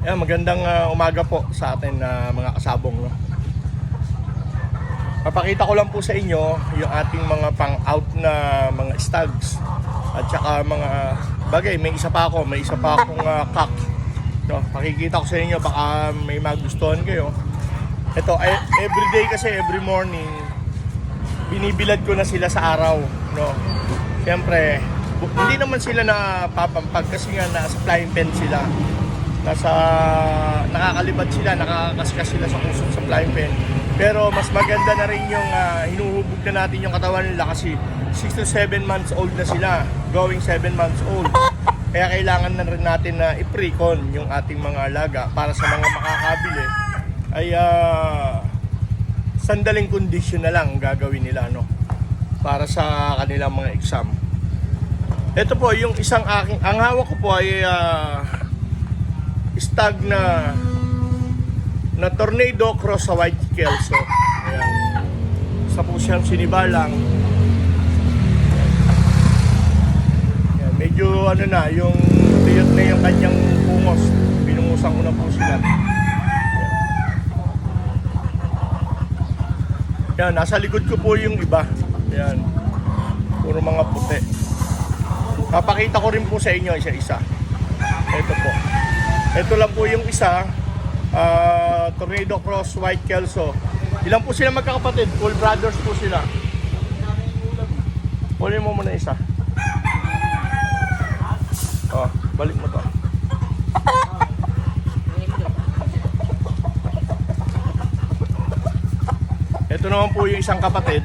Ayan, magandang umaga po sa atin mga kasabong. No? Papakita ko lang po sa inyo yung ating mga pang-out na mga stags. At saka mga bagay, may isa pa akong cock. No, pakikita ko sa inyo, baka may magustuhan kayo. Ito, everyday kasi, every morning, binibilad ko na sila sa araw. No? Siyempre, hindi naman sila napapampag kasi nga nasa flying pen sila. Nakakalibad sila, nakakaskas sila sa kusog sa flying pen. Pero mas maganda na rin yung hinuhubog na natin yung katawan nila kasi 6 to 7 months old na sila, going 7 months old. Kaya kailangan na rin natin na i-precon yung ating mga alaga para sa mga makakabili ay sandaling kondisyon na lang gagawin nila no, para sa kanilang mga exam. Ito po yung isang ang hawak ko po ay stag na tornado cross sa white kelso. Ayan. Isa po siyang sinibalang. Ayan. Medyo ano na, yung tuyot na yung kanyang pungos. Pinungusan ko na po sila. Ayan. Nasa likod ko po yung iba. Ayan. Puro mga puti. Papakita ko rin po sa inyo isa-isa. Ito po. Ito lang po yung isa, tornado cross white kelso. Ilan po sila magkakapatid? Full brothers po sila. Kunin mo muna isa. Oh, balik mo to. Ito naman po yung isang kapatid.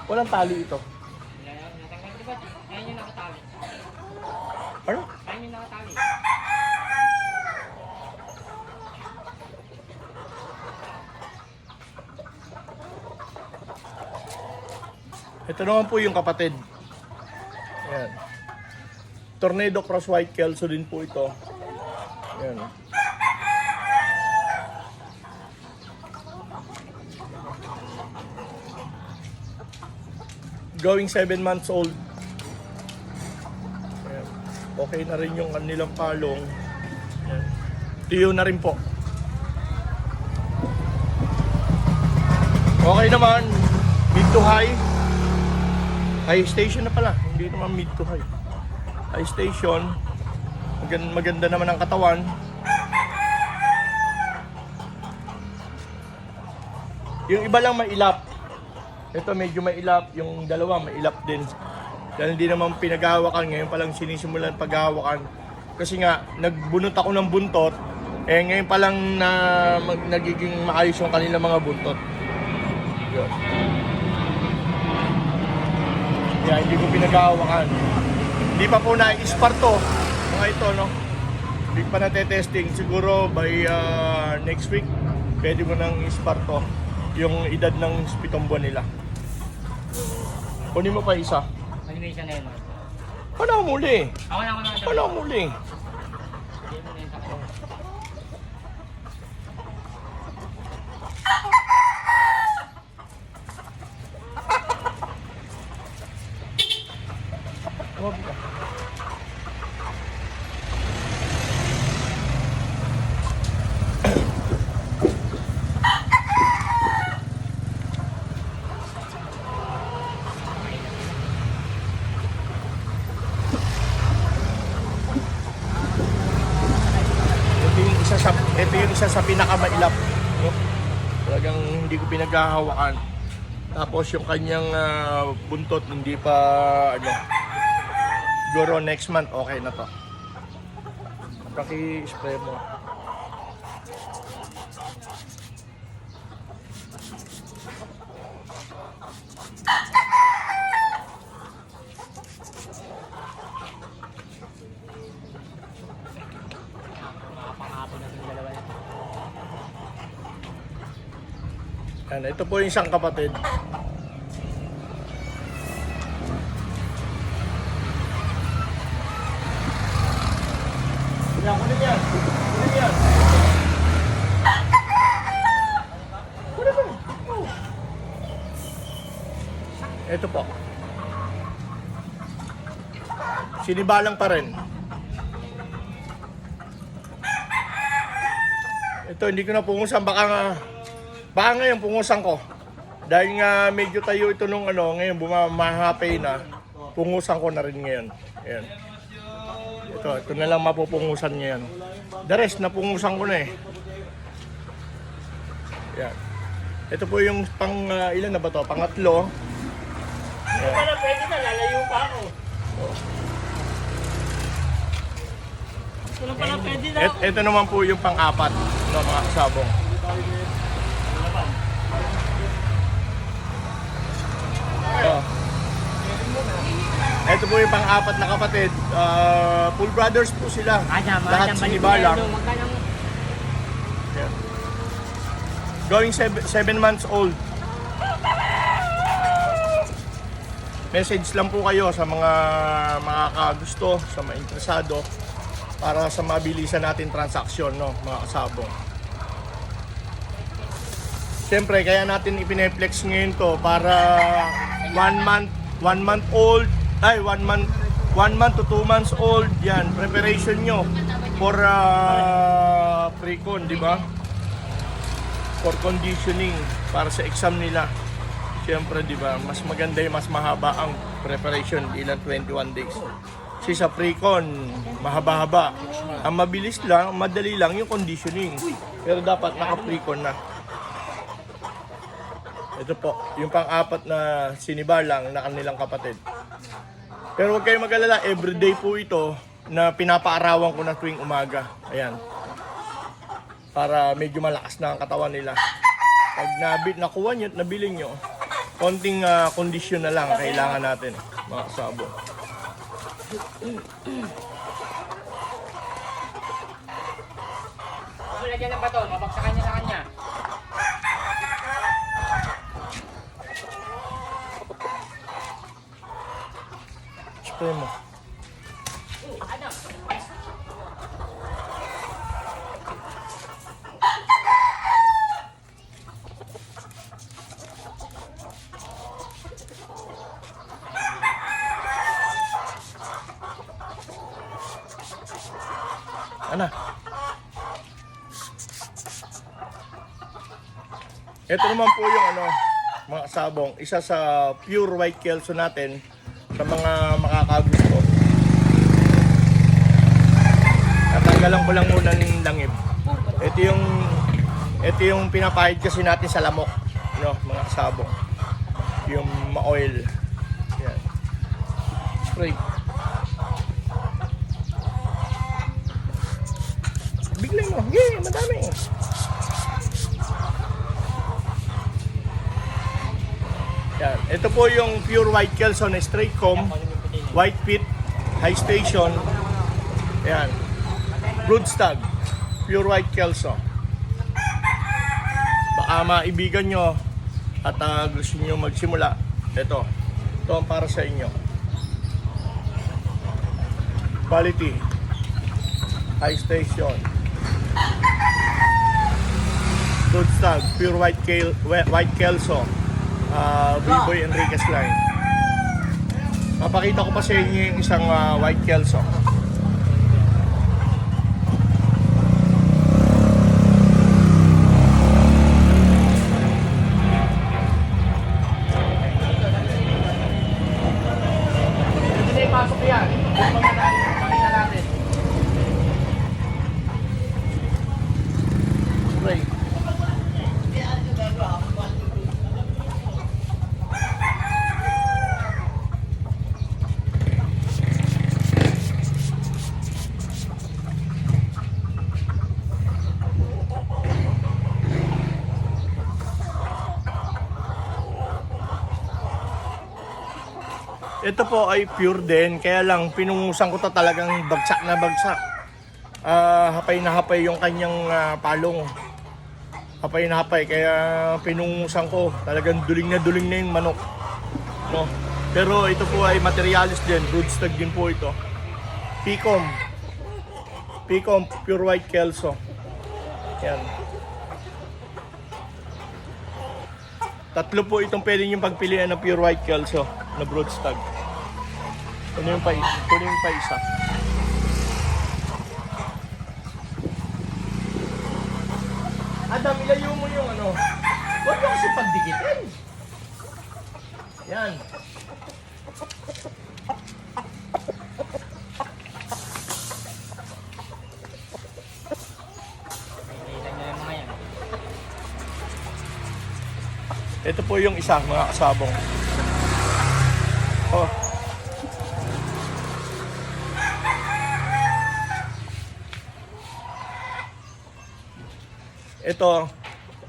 Walang tali ito. Ayun yung nakatali. Ano? Ayun yung nakatali. Ito naman po yung kapatid. Ayan. Tornado cross white kelso din po ito. Ayan. Going 7 months old. Ayan. Okay na rin yung kanilang palong. Ayan. Tiyo na rin po. Okay naman. Mid to high. High station na pala. Hindi naman mid to high. High station. Maganda naman ang katawan. Yung iba lang mailap. Ito medyo mailap, yung dalawa mailap din. Dahil hindi naman pinaghahawakan, ngayon palang sinisimulan paghahawakan. Kasi nga, nagbunot ako ng buntot, ngayon palang nagiging maayos yung kanilang mga buntot. Yun. Kaya hindi ko pinaghahawakan. Hindi pa po na-isparto, mga ito, no? Hindi pa natetesting. Siguro by next week, pwede mo nang isparto yung edad ng 7 buwan nila. Kunin mo pa isa. Animation na yun. Ano muli? Ako na. Ano muli? Hindi mo na yun sa akin. Huwag ka. Ito yung isa sa pinakamailap. No? Talagang hindi ko pinaghahawakan. Tapos yung kanyang buntot hindi pa siguro next month okay na to. Paki-spray mo. Yan, ito po yung isang kapatid. Yan, kunin yan. Kunin yan. Kunin mo. Ito po. Sinibalang pa rin. Ito, hindi ko na pungusan. Baka ngayon pungusan ko. Dahil nga medyo tayo ito nung ngayon bumamahapay na. Pungusan ko na rin ngayon. Ayan. Ito na lang mapupungusan ngayon. The rest, napungusan ko na eh. Ayan. Ito po yung ilan na ba to? Pangatlo. Ito pala pwede na, lalayo pa ako. Ito na pala pwede na ako. Ito naman po yung pang-apat na mga sabong. Ito po yung pang-apat na kapatid. Full brothers po sila. Lahat sinibalang. Yeah. Going 7 months old. Message lang po kayo sa mga makakagusto, sa mga interesado para sa mabilisan natin transaksyon, no, mga kasabong. Siyempre, kaya natin ipineflex ngayon to para 1 month to 2 months old, yan, preparation nyo for pre-con, di ba? For conditioning, para sa exam nila. Siyempre, di ba, mas maganda yung mas mahaba ang preparation, ilang 21 days. Kasi sa pre-con, mahaba-haba. Ang mabilis lang, madali lang yung conditioning. Pero dapat naka-pre-con na. Ito po, yung pang-apat na sinibalang na kanilang kapatid. Pero huwag kayong mag-alala, everyday po ito na pinapaarawan ko na tuwing umaga. Ayan. Para medyo malakas na ang katawan nila. Pag nakuha nyo at nabili nyo, konting kondisyon na lang kailangan natin, mga kasabong. Wala dyan ng bato, mabagsakan niya sa kanya. Spray mo. Ana. Ito naman po yung mga sabong, isa sa pure white kelso natin sa mga makakagusto. Tatanggalan ko lang muna ng langib. Ito yung pinapahid kasi natin sa lamok, no, mga sabong. Yung ma-oil. Yan. Spray. Biglang mo. Yeah, madami. Yan. Ito po yung pure white kelso na straight comb, white pit, high station. Yan. Broodstag, pure white kelso. Baka maibigan nyo at gusto nyo magsimula. Ito ang para sa inyo. Quality, high station. Broodstag, pure white kelso, Biboy Enriquez line. Papakita ko pa sa inyo yung isang white kelso. Hindi pasok yan. Pakita natin. Spray. Ito po ay pure din, kaya lang pinungusan ko to talagang bagsak na bagsak. Hapay na hapay yung kanyang palong. hapay na hapay, kaya pinungusan ko. Talagang duling na yung manok. No? Pero ito po ay materialis din, broodstag din po ito. Picom, pure white kelso. Yan. Tatlo po itong pwede niyong pagpilian na pure white kelso na broodstag. Ano yung pa isa? Adam, ilayo mo yung ano. Huwag mo kasi pagdikitin. Yan. Nakikita niyo yung mga yan. Ito po yung isa, mga kasabong. Oh. Ito,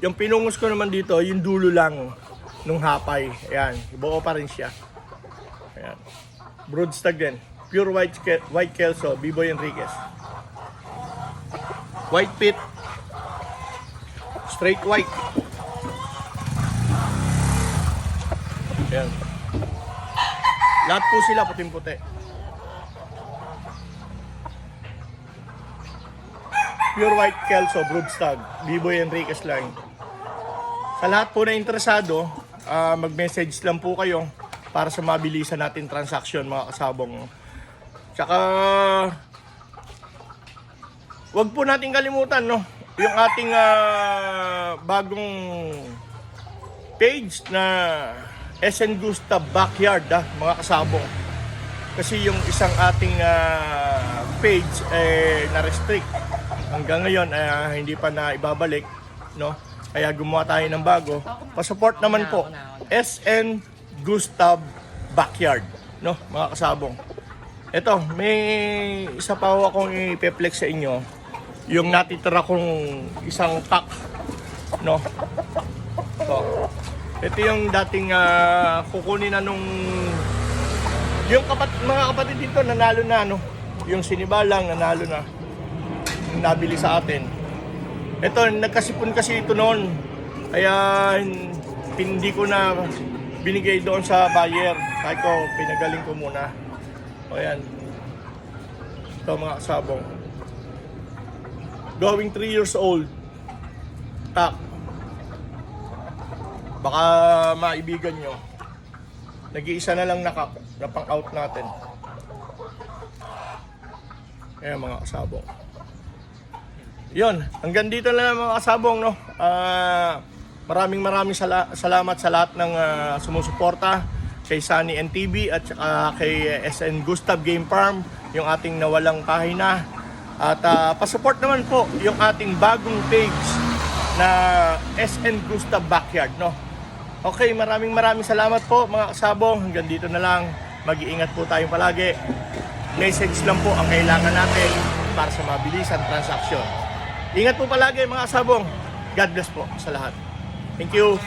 yung pinungus ko naman dito, yung dulo lang nung hapay. Ayan, buo pa rin siya. Ayan. Broodstag din. Pure white kelso, Biboy Enriquez. White pit. Straight white. Ayan. Lahat po sila puting-puti. Pure white kelso, broodstag, Biboy Enriquez lang. Sa lahat po na interesado, mag-message lang po kayo para sa mabilisan natin transaction, mga kasabong. Tsaka, wag po natin kalimutan, no? Yung ating bagong page na SN Gustav Backyard, mga kasabong. Kasi yung isang ating page na-restrict. Hanggang ngayon, hindi pa na ibabalik, no? Kaya gumawa tayo ng bago. Pa-support naman po, SN Gustav Backyard, no? Mga kasabong. Ito, may isa pa akong i-flex sa inyo. Yung natitira kong isang pack, no? Ito yung dating kukunin na nung... Yung mga kapatid dito, nanalo na, no? Yung sinibalang, nanalo na. Nabili sa atin. Ito, nagkasipon kasi ito noon. Kaya hindi ko na binigay doon sa buyer. Kaya ko, pinagaling ko muna. O yan. Ito mga kasabong. Going 3 years old. Tak. Baka maibigan nyo. Nag-iisa na lang na pang-out natin. Ayan mga kasabong. Yun, hanggang dito na lang mga kasabong, no? Maraming salamat sa lahat ng sumusuporta kay Sunny NTV at saka kay SN Gustav Game Farm, yung ating nawalang kahina. At pasupport naman po yung ating bagong page na SN Gustav Backyard, no? Okay, maraming salamat po mga kasabong. Hanggang dito na lang. Mag-iingat po tayong palagi. Message lang po ang kailangan natin para sa mabilisan transaksyon. Ingat po palagi mga kasabong. God bless po sa lahat. Thank you.